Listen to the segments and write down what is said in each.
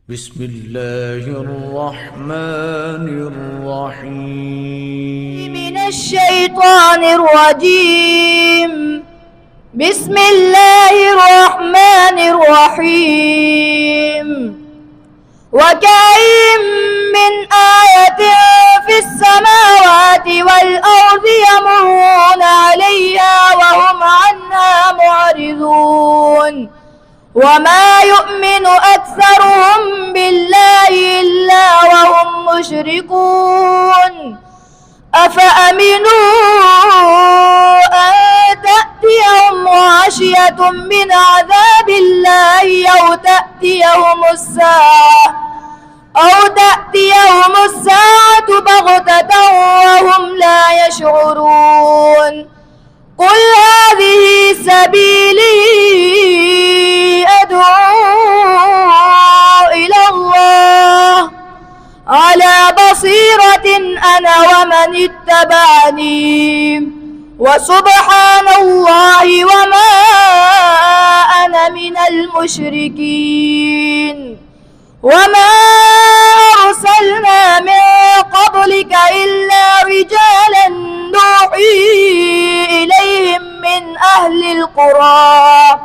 بسم الله الرحمن الرحيم. من الشيطان الرجيم. بسم الله الرحمن الرحيم. وكأين من آية في السماوات والأرض يمرون عليها وهم عنها معرضون وما يؤمن أكثرهم بالله إلا وهم مشركون أفأمنوا أن تأتيهم غاشية من عذاب الله أو تأتيهم الساعة بغتة وهم لا يشعرون قل هذه سبيلي أدعو إلى الله على بصيرة أنا ومن اتبعني وسبحان الله وما أنا من المشركين وما أرسلنا من قبلك إلا رجالا نوحي إليهم من أهل القرى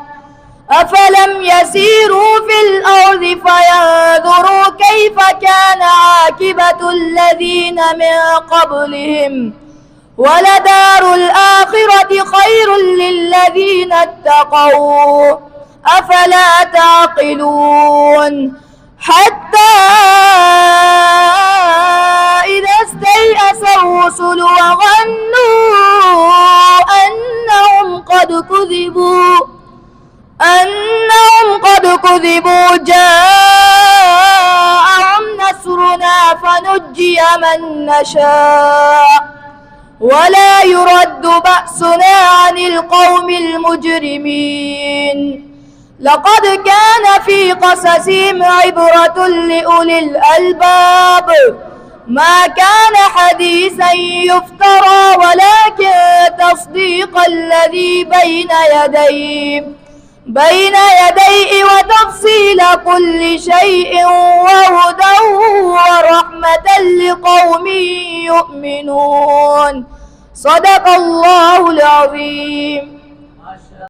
أفلم يسيروا في الأرض فينظروا كيف كان عاقبة الذين من قبلهم ولدار الآخرة خير للذين اتقوا أفلا تعقلون حتى إذا استيأس الرسل وظنوا أنهم قد كذبوا جاءهم نصرنا فنجي من نشاء ولا يرد بأسنا عن القوم المجرمين لقد كان في قصصهم عبرة لأولي الألباب ما كان حديثا يفترى ولكن تصديق الذي بين يديه وتفصيل كل شيء وهدى ورحمة لقوم يؤمنون صدق الله العظيم.